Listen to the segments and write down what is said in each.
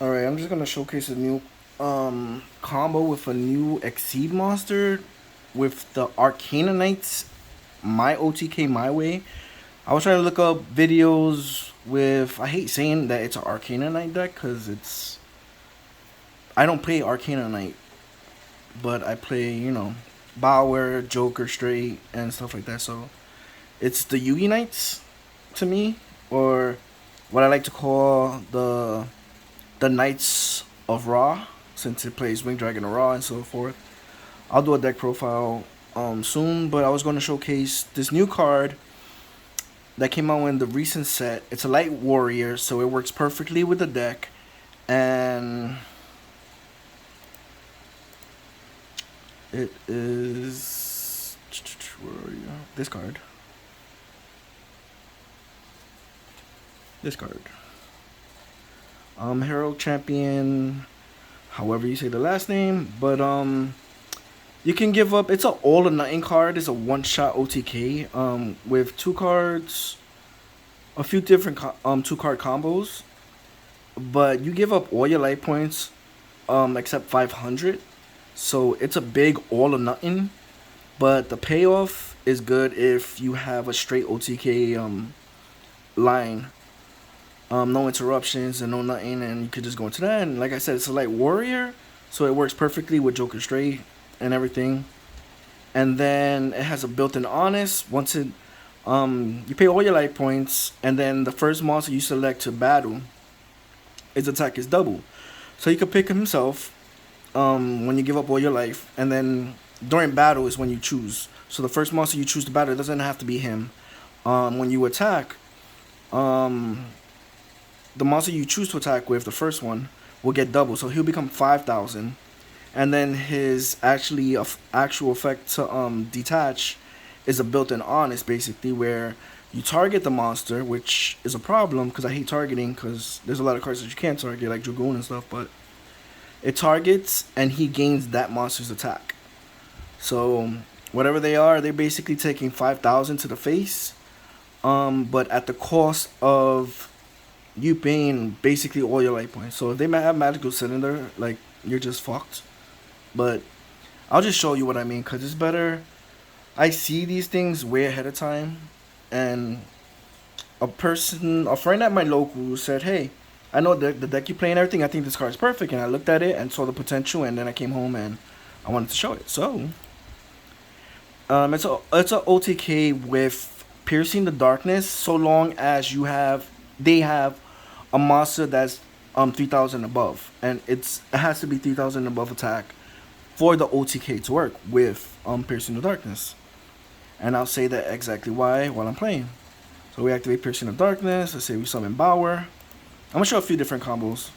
Alright, I'm just gonna showcase a new combo with a new Exceed monster with the Arcana Knights, my OTK my way. I was trying to look up videos with, I hate saying that it's an Arcana Knight deck because I don't play Arcana Knight, but I play, Bower, Joker, Straight, and stuff like that. So it's the Yugi Knights to me, or what I like to call the Knights of Ra, since it plays Wing Dragon of Ra and so forth. I'll do a deck profile soon, but I was going to showcase this new card that came out in the recent set. It's a light warrior, so it works perfectly with the deck, and it is, where are you? This card. This card. Herald Champion, however you say the last name, but you can give up. It's an all or nothing card. It's a one shot OTK with two cards, a few different two card combos, but you give up all your life points except 500. So it's a big all or nothing, but the payoff is good if you have a straight OTK line. No interruptions and no nothing, and you could just go into that. And like I said, it's a light warrior, so it works perfectly with Joker Straight and everything. And then it has a built-in honest. Once it, you pay all your life points, and then the first monster you select to battle, its attack is double. So you could pick himself when you give up all your life, and then during battle is when you choose. So the first monster you choose to battle, it doesn't have to be him. When you attack, the monster you choose to attack with, the first one, will get double. So he'll become 5,000. And then his actual effect to detach is a built-in honest, basically, where you target the monster, which is a problem because I hate targeting because there's a lot of cards that you can't target, like Dragoon and stuff, but it targets and he gains that monster's attack. So whatever they are, they're basically taking 5,000 to the face, but at the cost of you paying basically all your life points. So if they have magical cylinder, like, you're just fucked. But I'll just show you what I mean, because it's better. I see these things way ahead of time, and a friend at my local said, hey, I know the deck you play and everything, I think this card is perfect. And I looked at it and saw the potential, and then I came home and I wanted to show it. So it's a OTK with piercing the darkness, so long as they have a monster that's 3,000 above, and it has to be 3,000 above attack for the OTK to work with piercing the darkness. And I'll say that exactly why while I'm playing. So we activate piercing the darkness. Let's say we summon Bower. I'm gonna show a few different combos,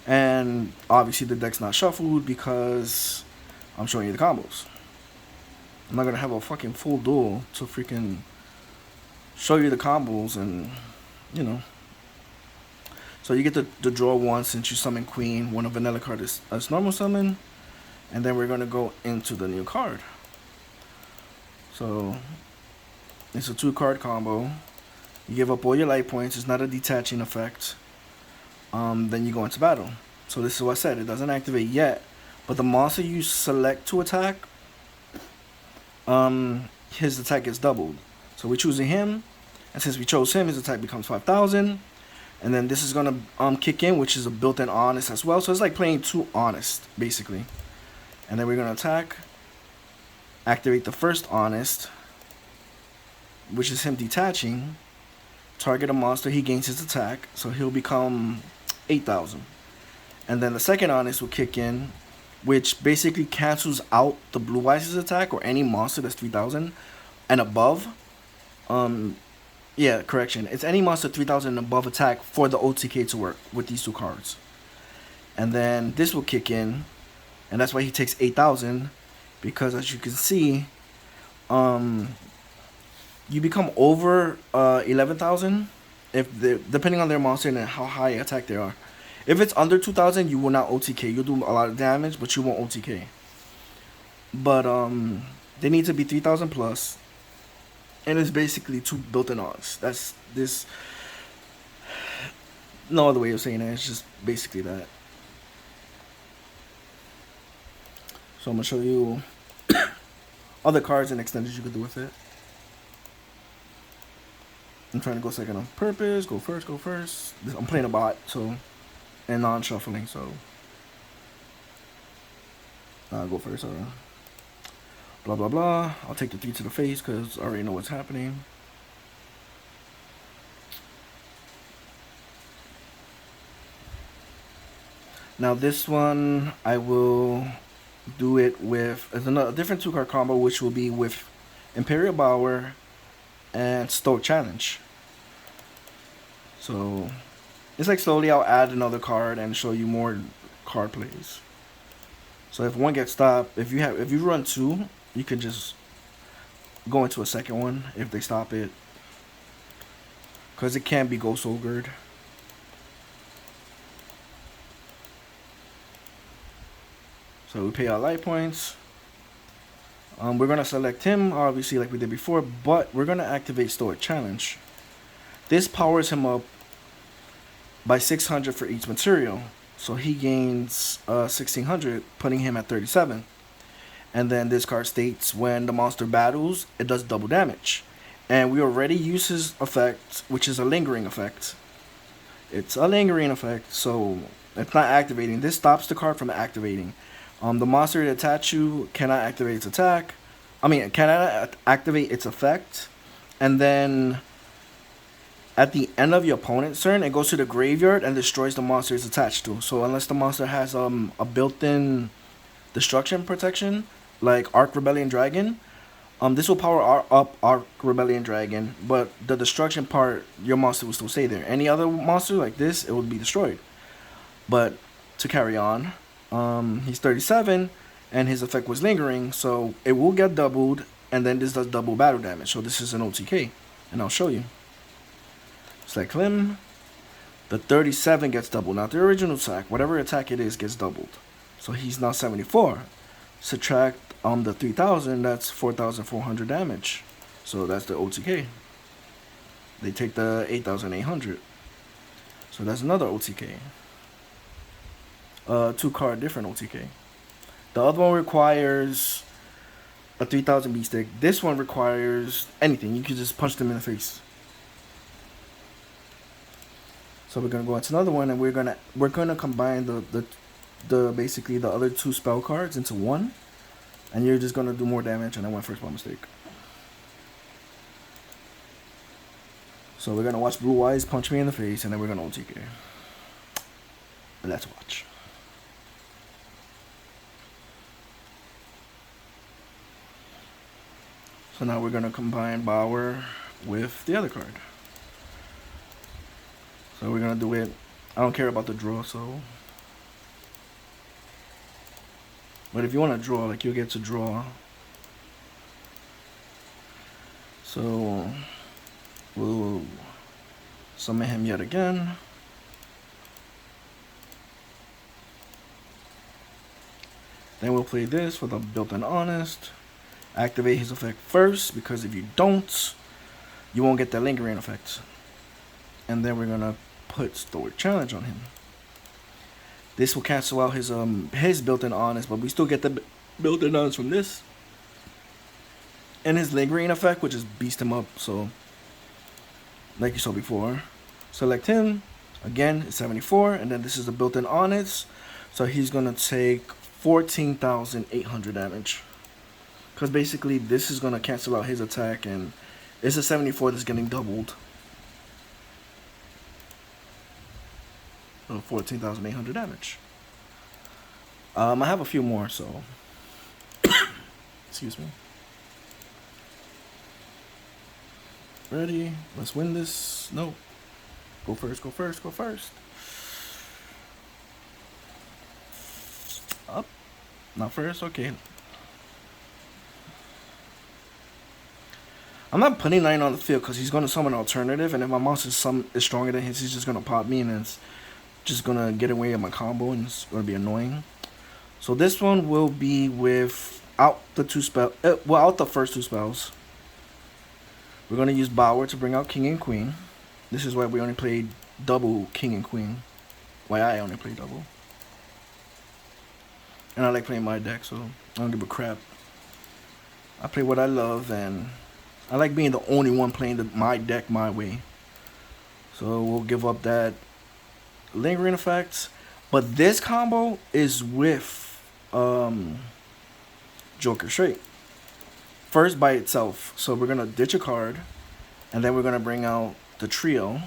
and obviously the deck's not shuffled because I'm showing you the combos. I'm not gonna have a fucking full duel to freaking show you the combos, and you know. So you get to draw one since you summon Queen. One of vanilla card is normal summon. And then we're going to go into the new card. So it's a 2-card combo. You give up all your life points. It's not a detaching effect. Then you go into battle. So this is what I said. It doesn't activate yet. But the monster you select to attack, his attack gets doubled. So we're choosing him. And since we chose him, his attack becomes 5,000. And then this is going to kick in, which is a built-in honest as well. So it's like playing 2 honest, basically. And then we're going to attack. Activate the first honest, which is him detaching. Target a monster, he gains his attack. So he'll become 8,000. And then the second honest will kick in, which basically cancels out the Blue Eyes' attack or any monster that's 3,000 and above. Yeah, correction. It's any monster 3,000 and above attack for the OTK to work with these 2 cards. And then this will kick in, and that's why he takes 8,000, because as you can see, you become over 11,000 depending on their monster and how high attack they are. If it's under 2,000, you will not OTK. You'll do a lot of damage, but you won't OTK. But they need to be 3,000 plus. And it's basically 2 built-in odds. That's this. No other way of saying it. It's just basically that. So I'm gonna show you other cards and extenders you could do with it. I'm trying to go second on purpose. Go first. Go first. I'm playing a bot, so and non-shuffling, so go first. Blah blah blah. I'll take the 3 to the face because I already know what's happening. Now this one I will do it with a different 2-card combo, which will be with Imperial Bower and Stoic Challenge. So it's like slowly I'll add another card and show you more card plays. So if one gets stopped, if you run 2, you can just go into a second one if they stop it, because it can be Ghost Ogred. So we pay our life points. We're gonna select him, obviously, like we did before, but we're gonna activate Stoic Challenge. This powers him up by 600 for each material, so he gains 1600, putting him at 37. And then this card states when the monster battles, it does double damage. And we already use his effect, which is a lingering effect. It's a lingering effect, so it's not activating. This stops the card from activating. The monster that attacks you cannot activate its attack. It cannot activate its effect. And then at the end of your opponent's turn, it goes to the graveyard and destroys the monster it's attached to. So unless the monster has a built-in destruction protection, like Arc Rebellion Dragon, this will power up Arc Rebellion Dragon, but the destruction part, your monster will still stay there. Any other monster like this, it would be destroyed. But to carry on, he's 37, and his effect was lingering, so it will get doubled, and then this does double battle damage. So this is an OTK, and I'll show you. Select him. The 37 gets doubled. Now the original attack, whatever attack it is, gets doubled. So he's now 74. Subtract the 3000, that's 4400 damage. So that's the OTK. They take the 8800. So that's another OTK. 2-card different OTK. The other one requires a 3000 beat stick. This one requires anything. You can just punch them in the face. So we're gonna go into another one, and we're gonna combine the basically the other 2 spell cards into one, and you're just gonna do more damage. And I went first by mistake. So we're gonna watch Blue Eyes punch me in the face, and then we're gonna OTK. Let's watch. So now we're gonna combine Bower with the other card. So we're gonna do it. I don't care about the draw, so. But if you want to draw, like, you'll get to draw. So we'll summon him yet again. Then we'll play this with a built-in Honest. Activate his effect first, because if you don't, you won't get that lingering effect. And then we're gonna put Stoic Challenge on him. This will cancel out his built-in Honest, but we still get the built-in Honest from this. And his lingering effect, which is beast him up. So, like you saw before, select him. Again, it's 74, and then this is the built-in Honest. So he's gonna take 14,800 damage. Because basically, this is gonna cancel out his attack, and it's a 74 that's getting doubled. So 14,800 damage. I have a few more, so excuse me. Ready? Let's win this. No. Go first, go first, go first. Up. Not first? Okay. I'm not putting 9 on the field because he's going to summon an alternative, and if my monster is stronger than his, he's just going to pop me, and it's just going to get away with my combo, and it's going to be annoying. So this one will be without the the first 2 spells. We're going to use Bower to bring out King and Queen. This is why we only played double King and Queen. Why I only played double. And I like playing my deck, so I don't give a crap. I play what I love, and I like being the only one playing my deck my way. So we'll give up that lingering effect. But this combo is with Joker straight. First by itself. So we're going to ditch a card. And then we're going to bring out the trio.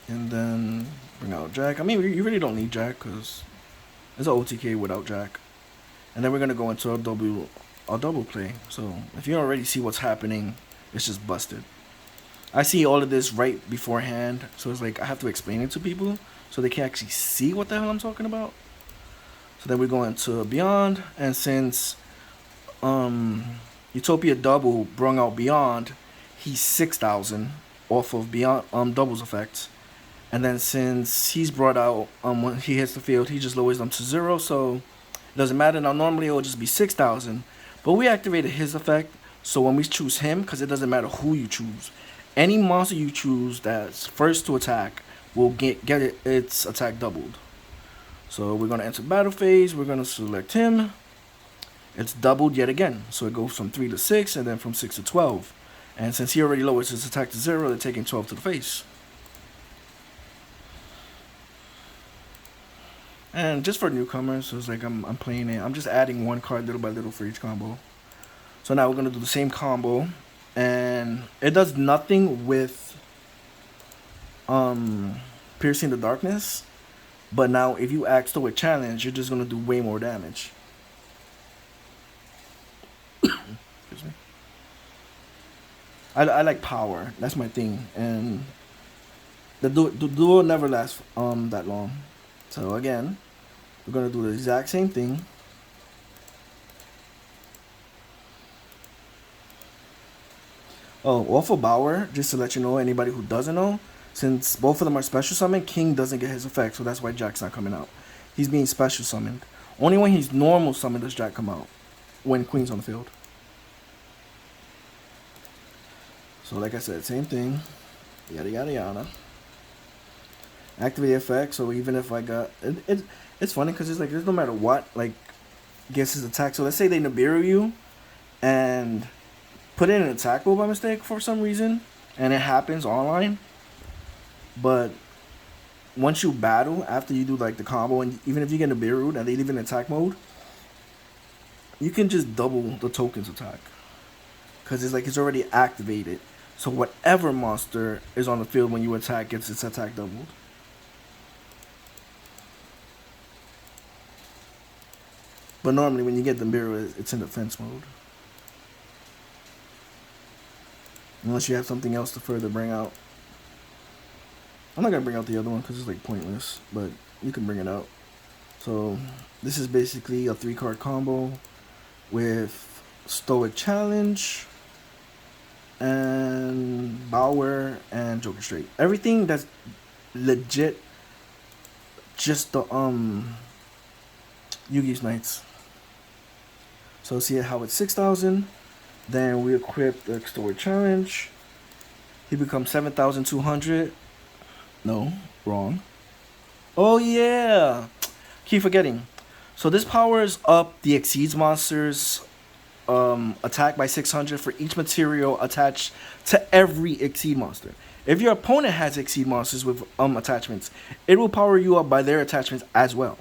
And then bring out Jack. I mean, you really don't need Jack because it's an OTK without Jack. And then we're going to go into a double play. So if you already see what's happening, it's just busted. I see all of this right beforehand. So it's like I have to explain it to people so they can actually see what the hell I'm talking about. So then we go into Beyond. And since Utopia Double brung out Beyond, he's 6,000 off of Beyond Double's effects. And then since he's brought out when he hits the field, he just lowers them to 0. So it doesn't matter. Now normally it will just be 6,000. But we activated his effect. So when we choose him, because it doesn't matter who you choose, any monster you choose that's first to attack will get its attack doubled. So we're going to enter battle phase. We're going to select him. It's doubled yet again. So it goes from 3 to 6 and then from 6 to 12. And since he already lowers his attack to 0, they're taking 12 to the face. And just for newcomers, so it's like I'm playing it. I'm just adding one card little by little for each combo. So now we're going to do the same combo. And it does nothing with piercing the darkness. But now if you act with challenge, you're just going to do way more damage. Excuse me. I like power. That's my thing. And the duel never lasts that long. So again, we're going to do the exact same thing. Oh, also Bauer, just to let you know, anybody who doesn't know, since both of them are special summoned, King doesn't get his effect, so that's why Jack's not coming out. He's being special summoned. Only when he's normal summoned does Jack come out, when Queen's on the field. So like I said, same thing. Yada yada yada. Activate effect, so even if I got... It's funny because it's like, there's no matter what, like, gets his attack. So let's say they Nibiru you, and put in an attack roll by mistake for some reason, and it happens online. But once you battle, after you do like the combo, and even if you get Nibiru and they leave in attack mode, you can just double the token's attack. Because it's like it's already activated. So whatever monster is on the field when you attack gets its attack doubled. But normally when you get the Nibiru, it's in defense mode. Unless you have something else to further bring out. I'm not going to bring out the other one because it's like pointless. But you can bring it out. So this is basically a 3-card combo with Stoic Challenge and Bauer and Joker Straight. Everything that's legit just the Yugi's Knights. So see how it's 6,000. Then we equip the Stoic Challenge. He becomes 7,200. No, wrong. Oh yeah, keep forgetting. So this powers up the Exceeds monsters attack by 600 for each material attached to every Exceed monster. If your opponent has Exceed monsters with attachments, it will power you up by their attachments as well.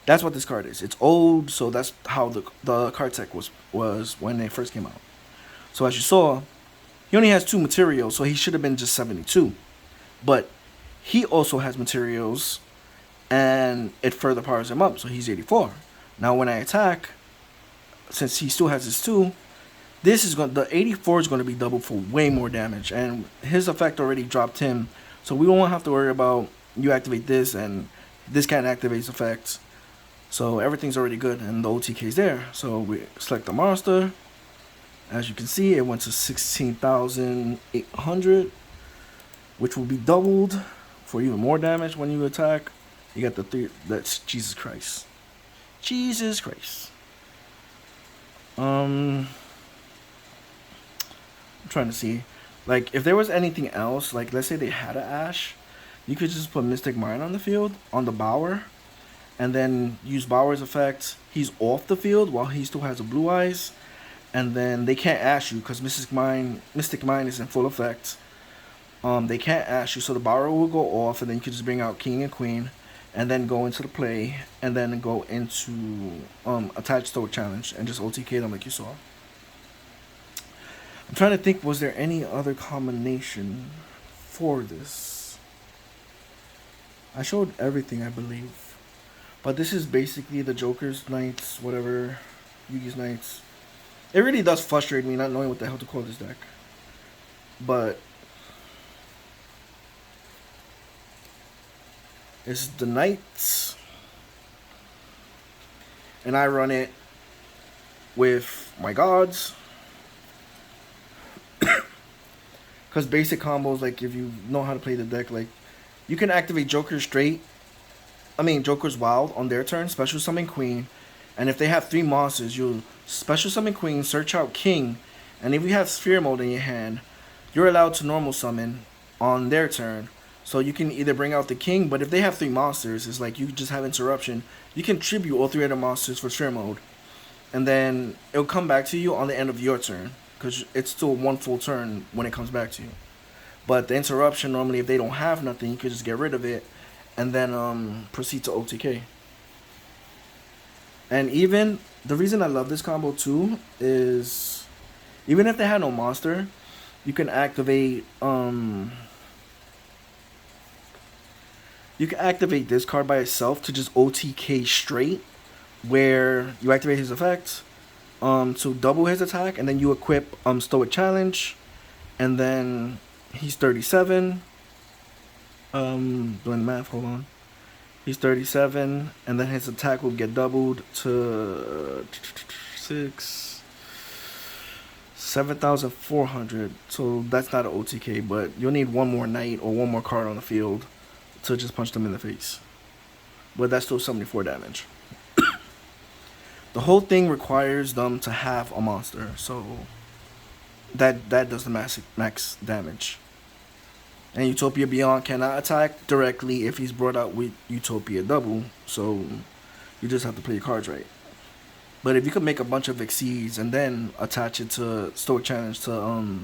That's what this card is. It's old, so that's how the card tech was when it first came out. So as you saw, he only has 2 materials, so he should have been just 72. But he also has materials, and it further powers him up, so he's 84. Now when I attack, since he still has his 2, the 84 is going to be doubled for way more damage, and his effect already dropped him, so we won't have to worry about you activate this, and this can't activate effects. So everything's already good, and the OTK is there. So we select the monster. As you can see, it went to 16,800, which will be doubled for even more damage when you attack. You got the 3. That's Jesus Christ. Jesus Christ. I'm trying to see. Like, if there was anything else, like, let's say they had an Ash, you could just put Mystic Mine on the field, on the Bower, and then use Bower's effect. He's off the field while he still has a Blue Eyes, and then they can't Ash you because Mystic Mine is in full effect. They can't Ash you, so the Bower will go off, and then you could just bring out King and Queen, and then go into the play, and then go into attach Stoic Challenge, and just OTK them like you saw. I'm trying to think, was there any other combination for this? I showed everything, I believe. But this is basically the Joker's Knights, whatever, Yugi's Knights. It really does frustrate me not knowing what the hell to call this deck. But it's the Knights. And I run it with my gods. Because basic combos, like, if you know how to play the deck, like, you can activate Joker's Wild on their turn, special summon Queen, and if they have 3 monsters, you'll special summon Queen, search out King, and if you have Sphere Mode in your hand, you're allowed to normal summon on their turn. So you can either bring out the King, but if they have 3 monsters, it's like you just have Interruption. You can tribute all 3 other monsters for Sphere Mode, and then it'll come back to you on the end of your turn, because it's still 1 full turn when it comes back to you. But the Interruption, normally if they don't have nothing, you could just get rid of it and then proceed to OTK. And even the reason I love this combo too is even if they had no monster, you can activate this card by itself to just OTK straight, where you activate his effect to double his attack, and then you equip Stoic Challenge, and then he's 37. Doing math, hold on. He's 37, and then his attack will get doubled to 7,400. So that's not an OTK, but you'll need 1 more knight or 1 more card on the field to just punch them in the face. But that's still 74 damage. The whole thing requires them to have a monster, so that does the max damage. And Utopia Beyond cannot attack directly if he's brought out with Utopia Double, so you just have to play your cards right. But if you could make a bunch of Exceeds and then attach it to Stoic Challenge to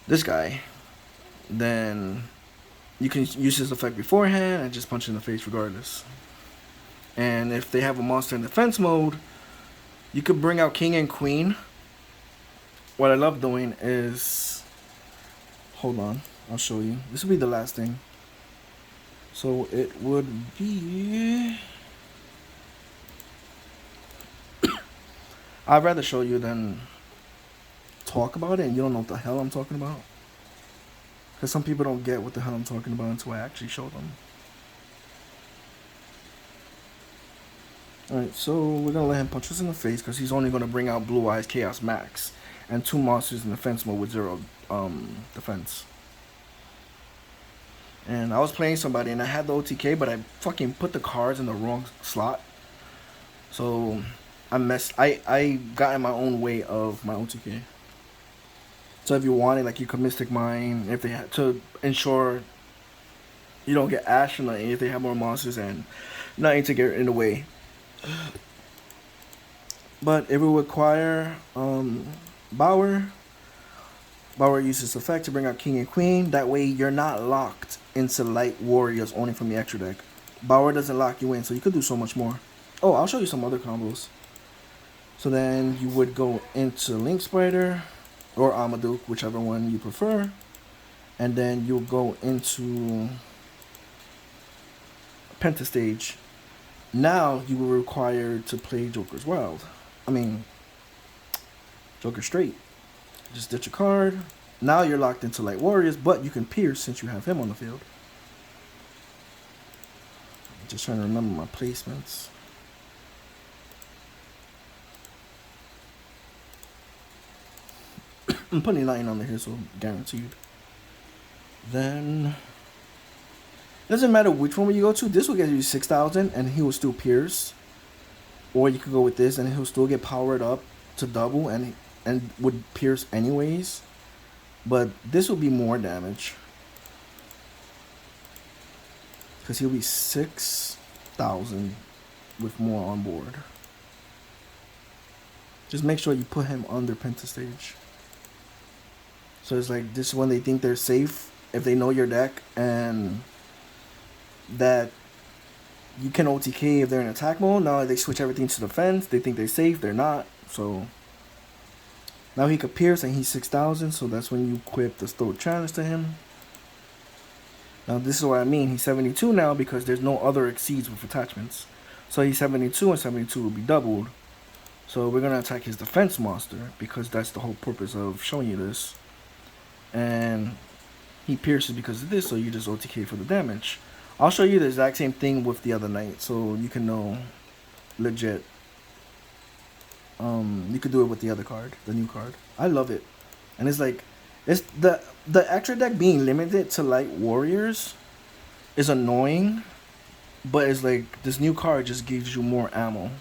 this guy, then you can use his effect beforehand and just punch in the face regardless. And if they have a monster in defense mode, you could bring out King and Queen. What I love doing is, hold on, I'll show you. This will be the last thing. So it would be, I'd rather show you than talk about it, and you don't know what the hell I'm talking about. Because some people don't get what the hell I'm talking about until I actually show them. Alright, so we're going to let him punch us in the face because he's only going to bring out Blue Eyes Chaos Max and 2 monsters in defense mode with 0 defense. And I was playing somebody and I had the OTK, but I fucking put the cards in the wrong slot. So I got in my own way of my OTK. So if you wanted, like, you could Mystic Mine if they had to ensure you don't get Ash or nothing if they have more monsters and nothing to get in the way. But it will require Bower uses effect to bring out King and Queen. That way you're not locked into Light Warriors only from the extra deck. Bower doesn't lock you in, so you could do so much more. Oh, I'll show you some other combos. So then you would go into Link Spider or Amaduke, whichever one you prefer. And then you'll go into Pentastage. Now you were required to play Joker's Wild. Joker Straight. Just ditch a card. Now you're locked into Light Warriors, but you can Pierce since you have him on the field. Just trying to remember my placements. I'm putting 9 on here, so guaranteed. Then it doesn't matter which one you go to. This will get you 6,000, and he will still Pierce. Or you could go with this, and he'll still get powered up to double, and and would pierce anyways. But this will be more damage. Because he'll be 6,000 with more on board. Just make sure you put him under pentastage. So it's like this is when they think they're safe. If they know your deck and that you can OTK if they're in attack mode. Now they switch everything to defense. They think they're safe. They're not. So now he could pierce and he's 6,000. So that's when you equip the Stoic Challenge to him. Now this is what I mean. He's 72 now because there's no other exceeds with attachments. So he's 72 and 72 will be doubled. So we're going to attack his defense monster because that's the whole purpose of showing you this. And he pierces because of this, so you just OTK for the damage. I'll show you the exact same thing with the other knight so you can know legit. You could do it with the other card, the new card. I love it. And it's like, it's the extra deck being limited to light warriors is annoying, but it's like this new card just gives you more ammo.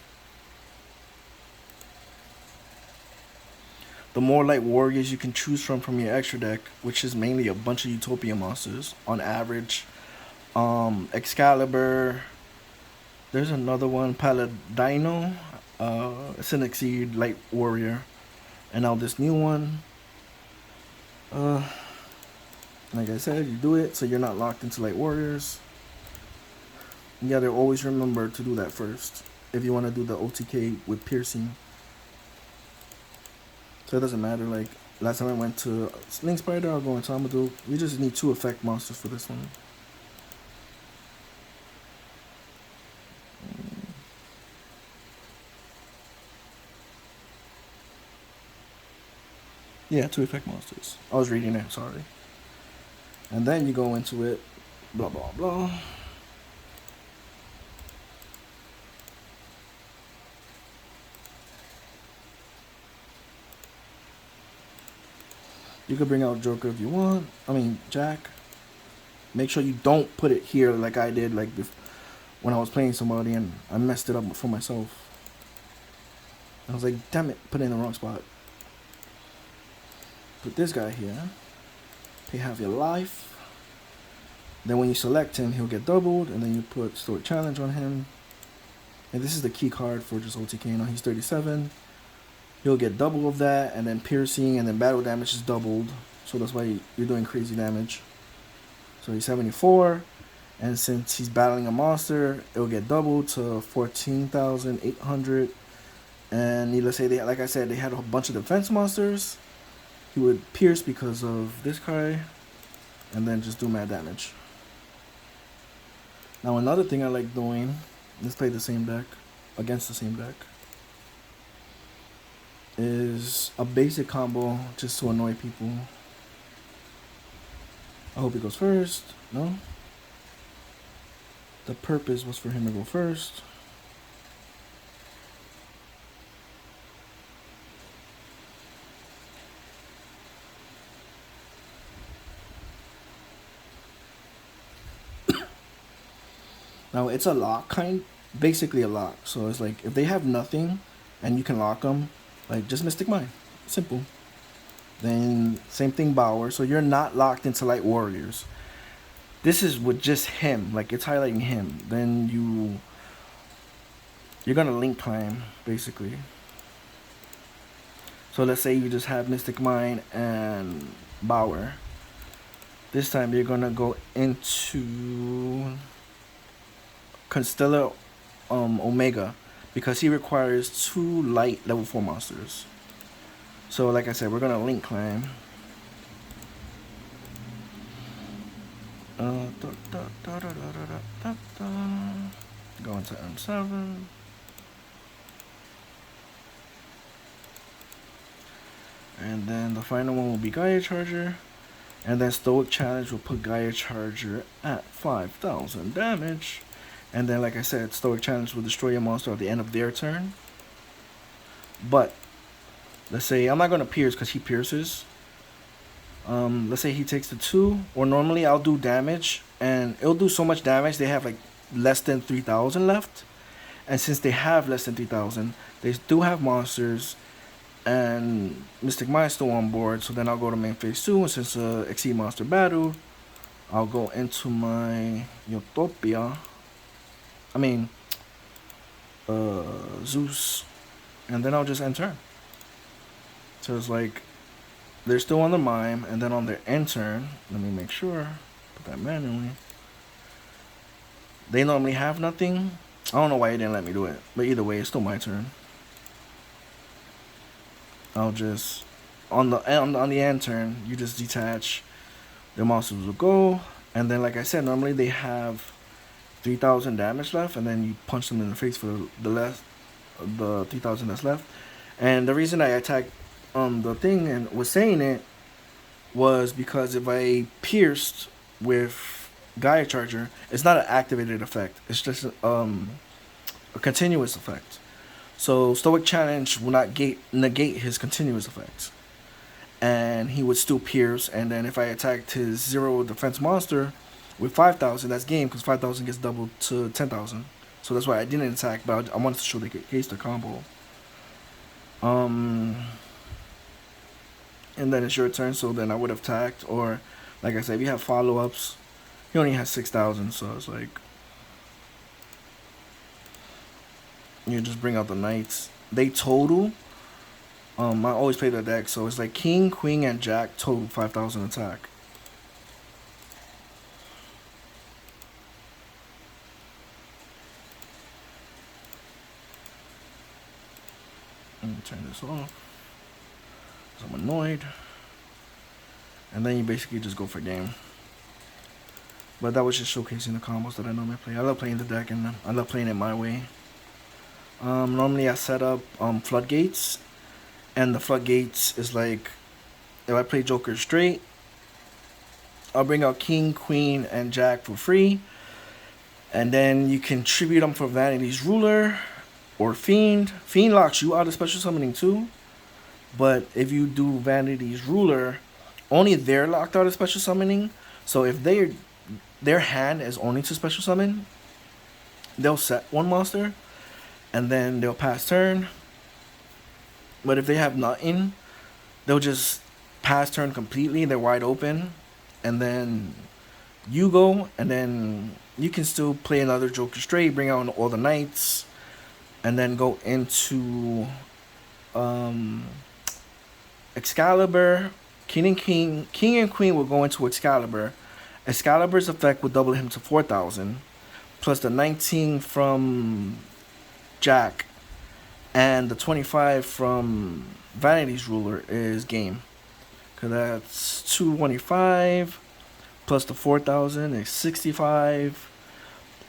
The more light warriors you can choose from your extra deck, which is mainly a bunch of Utopia monsters on average. Excalibur. There's another one, Paladino. It's an Exceed light warrior. And now this new one. Like I said, you do it so you're not locked into light warriors. You gotta always remember to do that first if you want to do the OTK with piercing. So it doesn't matter, like last time I went to Link Spider, I'll go into Amadou. We just need 2 effect monsters for this one. Yeah, 2 effect monsters. I was reading it, sorry. And then you go into it, blah blah blah. You could bring out Joker if you want. I mean, Jack. Make sure you don't put it here like I did like when I was playing somebody and I messed it up for myself. I was like, damn it, put it in the wrong spot. Put this guy here. Pay half your life. Then when you select him, he'll get doubled. And then you put Stoic Challenge on him. And this is the key card for just OTK. Now he's 37. He'll get double of that, and then piercing, and then battle damage is doubled. So that's why you're doing crazy damage. So he's 74, and since he's battling a monster, it'll get doubled to 14,800. And needless to say, like I said, they had a bunch of defense monsters. He would pierce because of this guy, and then just do mad damage. Now another thing I like doing, let's play the same deck, against the same deck, is a basic combo just to annoy people. I hope he goes first. No? The purpose was for him to go first. Now it's a lock basically a lock. So it's like if they have nothing and you can lock them, like just Mystic Mine, simple. Then same thing Bower. So you're not locked into light warriors. This is with just him, like it's highlighting him. Then you're gonna link climb basically. So let's say you just have Mystic Mine and Bower. This time you're gonna go into Constellar Omega, because he requires 2 light level 4 monsters. So like I said, we're gonna link climb. Go into M7. And then the final one will be Gaia Charger. And then Stoic Challenge will put Gaia Charger at 5,000 damage. And then, like I said, Stoic Challenge will destroy a monster at the end of their turn. But, let's say, I'm not going to pierce because he pierces. Let's say he takes the 2. Or normally I'll do damage. And it'll do so much damage, they have like less than 3,000 left. And since they have less than 3,000, they do have monsters. and Mystic Mind still on board. So then I'll go to main phase 2, and since Exceed Monster Battle, I'll go into my Utopia. I mean, Zeus, and then I'll just end turn. So it's like they're still on the mime, and then on their end turn, let me make sure, put that manually. They normally have nothing. I don't know why he didn't let me do it, but either way, it's still my turn. I'll just on the end turn, you just detach. The monsters will go, and then like I said, normally they have 3,000 damage left, and then you punch them in the face for the 3,000 that's left. And the reason I attacked the thing and was saying it was because if I pierced with Gaia Charger, it's not an activated effect. It's just a continuous effect. So Stoic Challenge will not negate his continuous effects, and he would still pierce. And then if I attacked his 0 defense monster with 5,000, that's game, because 5,000 gets doubled to 10,000. So that's why I didn't attack, but I wanted to show the case the combo. And then it's your turn, so then I would have attacked, or like I said, if you have follow-ups, he only has 6,000, so it's like you just bring out the knights. They total. I always play the deck, so it's like king, queen, and jack total 5,000 attack. Let me turn this off, because I'm annoyed. And then you basically just go for game. But that was just showcasing the combos that I normally play. I love playing the deck, and I love playing it my way. Normally I set up floodgates, and the floodgates is like, if I play Joker straight, I'll bring out king, queen, and jack for free, and then you can tribute them for Vanity's Ruler or Fiend. Fiend locks you out of special summoning too, but if you do Vanity's Ruler, only they're locked out of special summoning. So if their hand is only to special summon, they'll set one monster, and then they'll pass turn. But if they have nothing, they'll just pass turn completely. They're wide open, and then you go, and then you can still play another Joker straight, bring out all the knights, and then go into Excalibur. King and queen will go into Excalibur. Excalibur's effect will double him to 4,000, plus the 19 from Jack, and the 25 from Vanity's Ruler is game. Cause that's 225 plus the 4,000 is 65.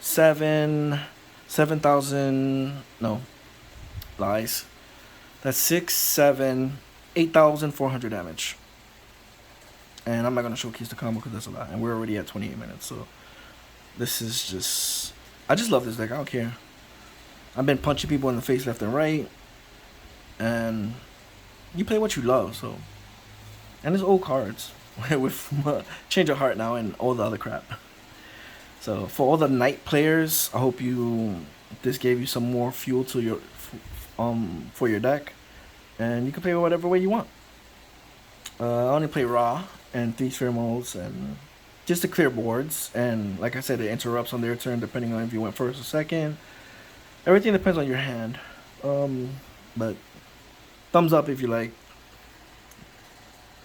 7,000. No, lies. That's 6, 7, 8,400 damage. And I'm not gonna showcase the combo because that's a lot, and we're already at 28 minutes. So this is just, I just love this deck. I don't care. I've been punching people in the face left and right, and you play what you love. So, and it's old cards with Change of Heart now and all the other crap. So for all the knight players, I hope this gave you some more fuel to your for your deck, and you can play whatever way you want. I only play raw and 3 sphere modes, and just to clear boards. And like I said, it interrupts on their turn depending on if you went first or second. Everything depends on your hand. But thumbs up if you like,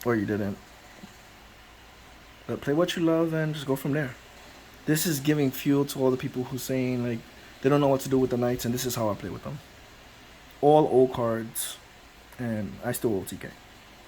or you didn't. But play what you love and just go from there. This is giving fuel to all the people who saying like they don't know what to do with the knights, and this is how I play with them. All old cards, and I still OTK.